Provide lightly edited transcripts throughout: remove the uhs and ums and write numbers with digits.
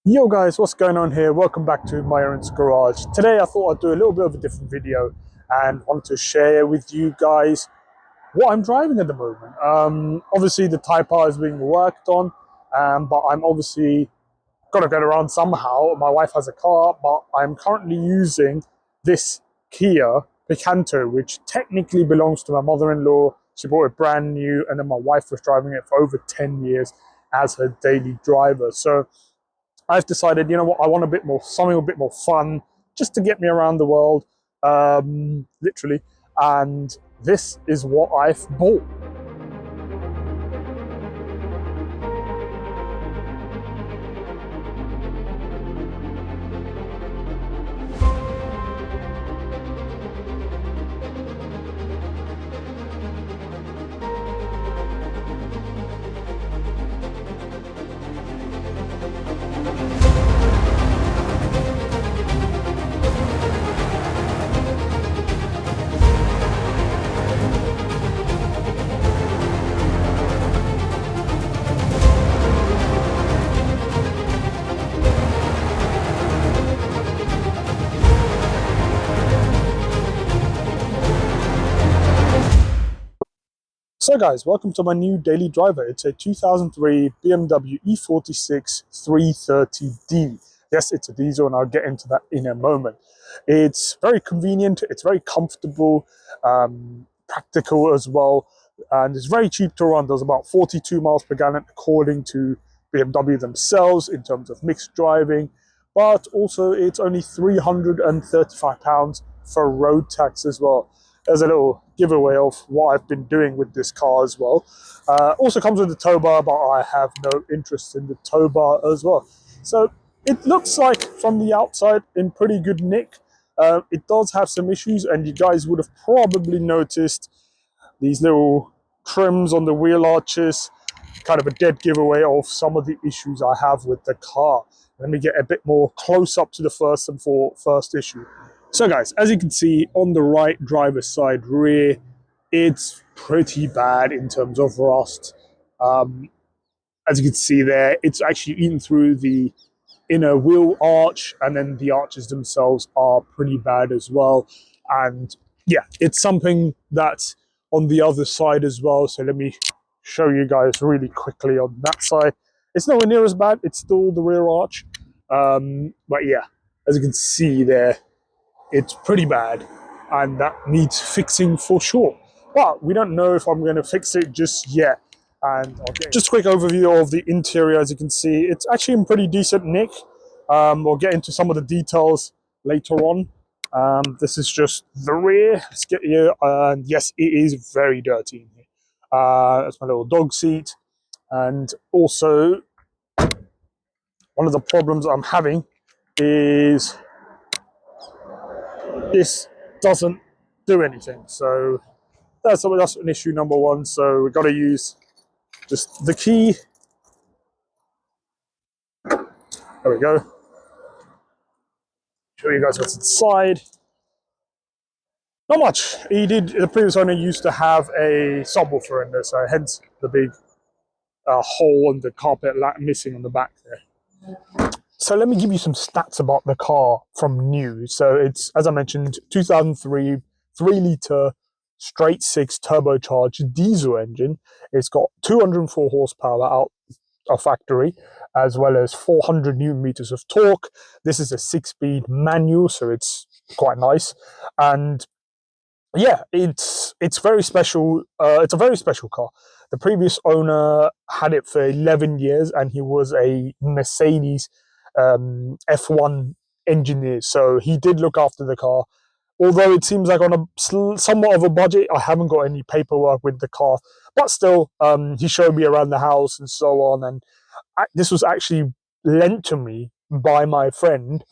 Yo guys, what's going on here? Welcome back to Myron's Garage. Today I thought I'd do a little bit of a different video and wanted to share with you guys what I'm driving at the moment. Obviously the Type R is being worked on, but I'm obviously got to get around somehow. My wife has a car, but I'm currently using this Kia Picanto, which technically belongs to my mother-in-law. She bought it brand new, and then my wife was driving it for over 10 years as her daily driver. So I've decided, you know what, I want a bit more, something a bit more fun, just to get me around the world, literally. And this is what I've bought. So guys, welcome to my new daily driver. It's a 2003 BMW E46 330D. Yes, it's a diesel, and I'll get into that in a moment. It's very convenient, it's very comfortable, practical as well, and it's very cheap to run. Does about 42 miles per gallon according to BMW themselves in terms of mixed driving, but also it's only £335 for road tax as well. There's a little giveaway of what I've been doing with this car as well. Also comes with the tow bar, but I have no interest in the tow bar as well. So it looks like from the outside in pretty good nick. It does have some issues, and you guys would have probably noticed these little trims on the wheel arches, kind of a dead giveaway of some of the issues I have with the car. Let me get a bit more close up to the first issue. So guys, as you can see on the right driver's side rear, it's pretty bad in terms of rust. As you can see there, it's actually eaten through the inner wheel arch, and then the arches themselves are pretty bad as well. And yeah, it's something that's on the other side as well. So let me show you guys really quickly on that side. It's nowhere near as bad. It's still the rear arch. But yeah, as you can see there, it's pretty bad, and that needs fixing for sure. But we don't know if I'm going to fix it just yet. And just a quick overview of the interior. As you can see, it's actually in pretty decent nick. We'll get into some of the details later on. This is just the rear. Let's get here. And yes, it is very dirty in here. That's my little dog seat. And also, one of the problems I'm having is this doesn't do anything. So that's an issue number one. So we've got to use just the key. There we go. Show you guys what's inside. Not much. The previous owner used to have a subwoofer in there, so hence the big hole in the carpet missing on the back there. So let me give you some stats about the car from new. So it's, as I mentioned, 2003 3-litre straight six turbocharged diesel engine. It's got 204 horsepower out of factory, as well as 400 newton meters of torque. This is a 6-speed manual, so it's quite nice. And yeah, it's very special. It's a very special car. The previous owner had it for 11 years, and he was a Mercedes F1 engineer, so he did look after the car. Although it seems like on a somewhat of a budget, I haven't got any paperwork with the car, but still, he showed me around the house and so on. And this was actually lent to me by my friend,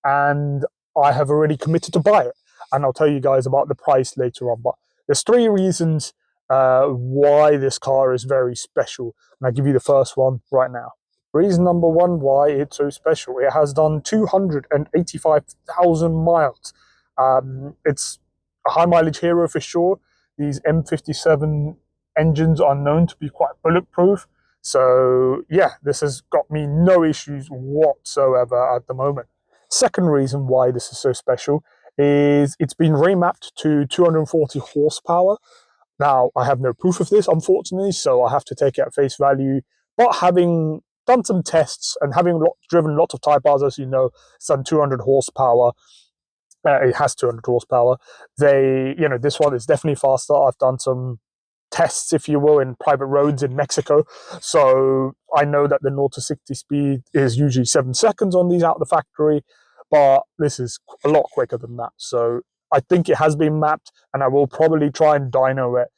and I have already committed to buy it. And I'll tell you guys about the price later on. But there's 3 reasons why this car is very special, and I'll give you the first one right now. Reason number one why it's so special: it has done 285,000 miles. It's a high mileage hero for sure. These M57 engines are known to be quite bulletproof, So yeah, this has got me no issues whatsoever at the moment. Second reason why this is so special is it's been remapped to 240 horsepower. Now, I have no proof of this, unfortunately, so I have to take it at face value. But having done some tests and having driven lots of Type R's, as you know, it's done 200 horsepower. It has 200 horsepower. This one is definitely faster. I've done some tests, if you will, in private roads in Mexico. So I know that the 0 to 60 speed is usually 7 seconds on these out of the factory, but this is a lot quicker than that. So I think it has been mapped, and I will probably try and dyno it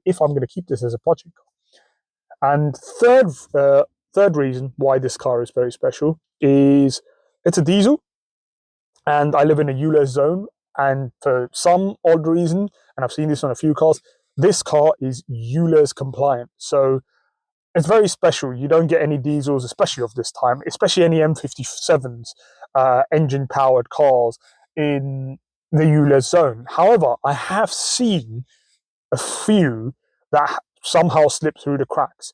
if I'm going to keep this as a project car. And third reason why this car is very special is it's a diesel, and I live in a ULEZ zone, and for some odd reason, and I've seen this on a few cars, this car is ULEZ compliant. So it's very special. You don't get any diesels, especially of this time, especially any M57s, engine-powered cars in the ULEZ zone. However, I have seen a few that somehow slip through the cracks.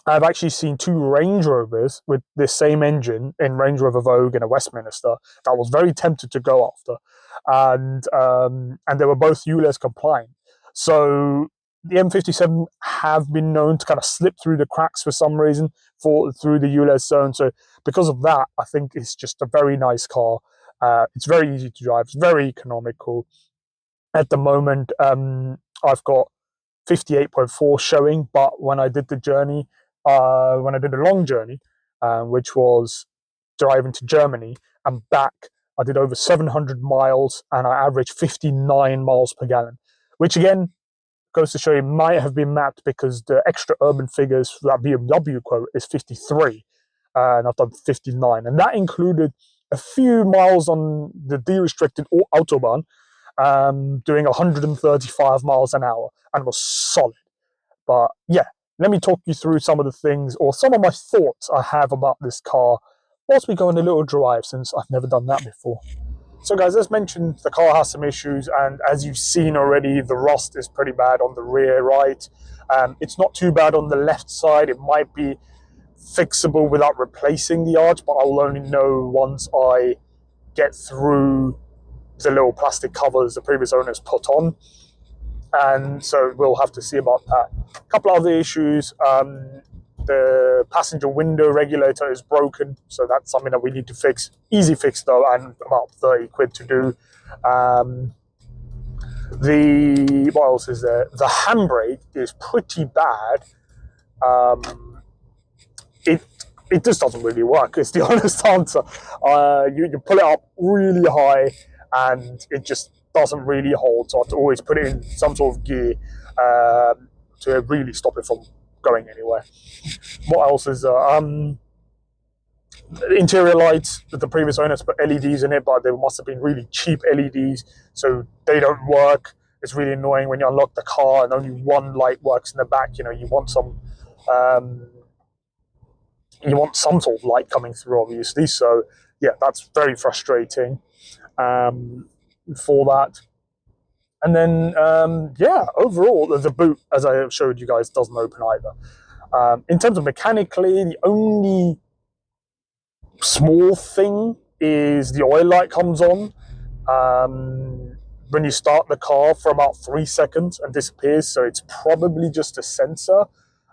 I've actually seen 2 Range Rovers with this same engine in Range Rover Vogue and a Westminster that I was very tempted to go after, and they were both ULEZ compliant. So the M57 have been known to kind of slip through the cracks for some reason through the ULEZ zone. So because of that, I think it's just a very nice car. It's very easy to drive. It's very economical. At the moment, I've got 58.4 showing, but when I did the journey, when I did a long journey, which was driving to Germany and back, I did over 700 miles and I averaged 59 miles per gallon, which again goes to show you might have been mapped because the extra urban figures for that BMW quote is 53, and I've done 59, and that included a few miles on the de-restricted Autobahn, doing 135 miles an hour, and was solid. But yeah, let me talk you through some of the things or some of my thoughts I have about this car whilst we go on a little drive, since I've never done that before. So guys, as mentioned, the car has some issues, and as you've seen already, the rust is pretty bad on the rear right. It's not too bad on the left side. It might be fixable without replacing the arch, but I'll only know once I get through the little plastic covers the previous owners put on, and so we'll have to see about that. A couple other issues. The passenger window regulator is broken, so that's something that we need to fix. Easy fix though, and about 30 quid to do. What else is there? The handbrake is pretty bad. It just doesn't really work. It's the honest answer. You pull it up really high, and it just doesn't really hold. So I have to always put it in some sort of gear to really stop it from going anywhere. What else is interior lights? The previous owners put LEDs in it, but they must have been really cheap LEDs, so they don't work. It's really annoying when you unlock the car and only one light works in the back. You want some sort of light coming through, obviously. So yeah, that's very frustrating for that. And then yeah, overall the boot, as I showed you guys, doesn't open either. In terms of mechanically, the only small thing is the oil light comes on when you start the car for about 3 seconds and disappears, so it's probably just a sensor.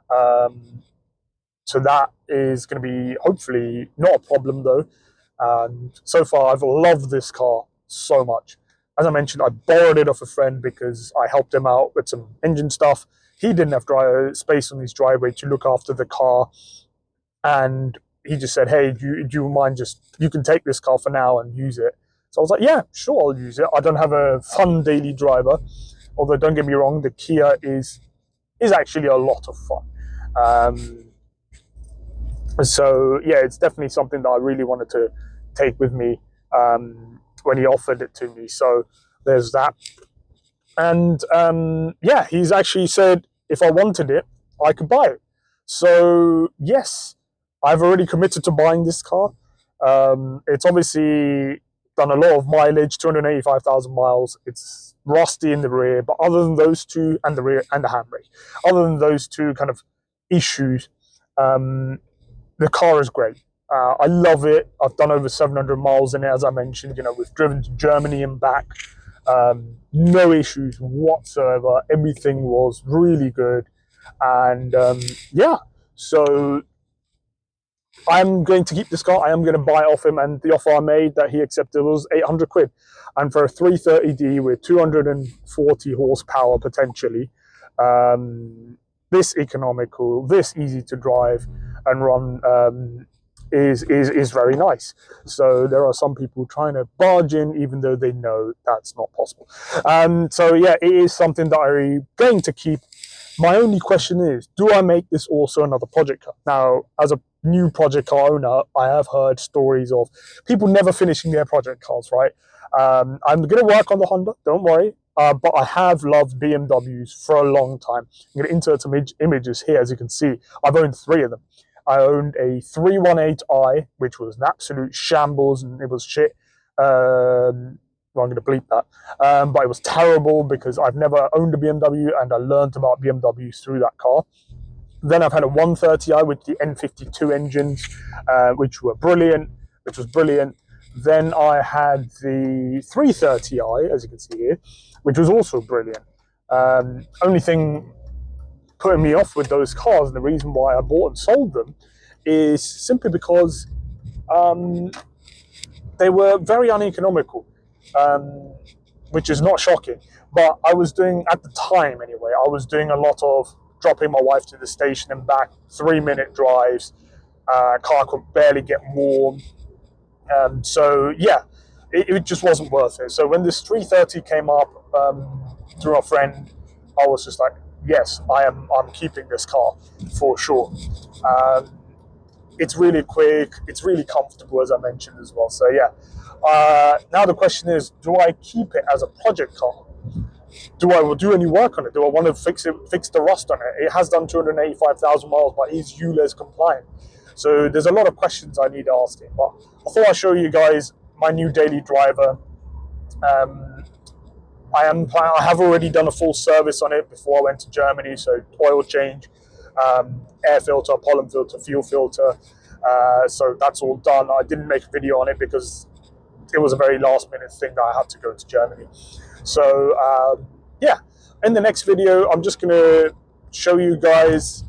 So that is going to be hopefully not a problem though. And so far I've loved this car so much. As I mentioned, I borrowed it off a friend because I helped him out with some engine stuff. He didn't have space on his driveway to look after the car, and he just said, hey, do you mind you can take this car for now and use it. So I was like, yeah, sure, I'll use it. I don't have a fun daily driver, although don't get me wrong, the Kia is actually a lot of fun. So yeah, it's definitely something that I really wanted to take with me when he offered it to me. So there's that. And yeah, he's actually said if I wanted it, I could buy it. So yes, I've already committed to buying this car. It's obviously done a lot of mileage, 285,000 miles. It's rusty in the rear, but other than those two, and the rear and the handbrake, other than those two kind of issues, The car is great. I love it. I've done over 700 miles in it, as I mentioned. You know, we've driven to Germany and back. No issues whatsoever. Everything was really good. And yeah, so I'm going to keep this car. I am going to buy it off him, and the offer I made that he accepted was 800 quid. And for a 330D with 240 horsepower potentially, this economical, this easy to drive and run, is very nice. So there are some people trying to barge in, even though they know that's not possible. So yeah, it is something that I'm going to keep. My only question is, do I make this also another project car? Now, as a new project car owner, I have heard stories of people never finishing their project cars, right? I'm going to work on the Honda, don't worry. But I have loved BMWs for a long time. I'm going to insert some images here, as you can see. I've owned 3 of them. I owned a 318i, which was an absolute shambles, and it was shit. Well, I'm going to bleep that. But it was terrible because I've never owned a BMW, and I learned about BMWs through that car. Then I've had a 130i with the N52 engines, which was brilliant. Then I had the 330i, as you can see here, which was also brilliant. Only thing putting me off with those cars, and the reason why I bought and sold them, is simply because they were very uneconomical, which is not shocking. But I was doing, at the time anyway, I was doing a lot of dropping my wife to the station and back, 3-minute drives. Car could barely get warm. So yeah, it just wasn't worth it. So when this 330 came up through a friend, I was just like, yes, I'm keeping this car for sure. It's really quick, it's really comfortable, as I mentioned as well. So yeah, now the question is, do I keep it as a project car? Do I do any work on it? Do I want to fix the rust on it? It has done 285,000 miles, but is ULEZ compliant? So there's a lot of questions I need to ask it. But I thought I'd show you guys my new daily driver. I have already done a full service on it before I went to Germany. So oil change, air filter, pollen filter, fuel filter. So that's all done. I didn't make a video on it because it was a very last minute thing that I had to go to Germany. So yeah, in the next video, I'm just going to show you guys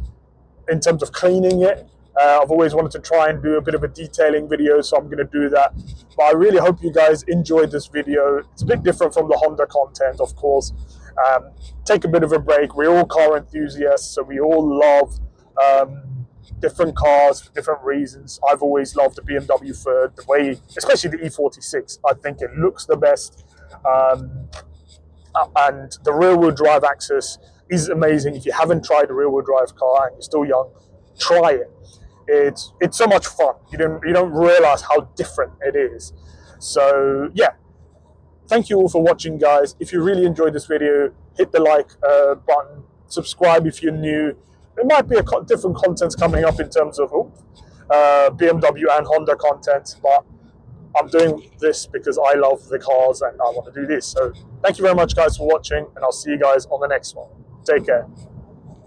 in terms of cleaning it. I've always wanted to try and do a bit of a detailing video, so I'm going to do that. But I really hope you guys enjoyed this video. It's a bit different from the Honda content, of course. Take a bit of a break. We're all car enthusiasts, so we all love different cars for different reasons. I've always loved the BMW for the way, especially the E46. I think it looks the best. And the rear-wheel drive access is amazing. If you haven't tried a rear-wheel drive car and you're still young, try it. It's so much fun. You don't realize how different it is. So yeah, thank you all for watching, guys. If you really enjoyed this video, hit the like button, subscribe if you're new. There might be different contents coming up in terms of BMW and Honda content, but I'm doing this because I love the cars and I want to do this. So thank you very much, guys, for watching, and I'll see you guys on the next one. Take care.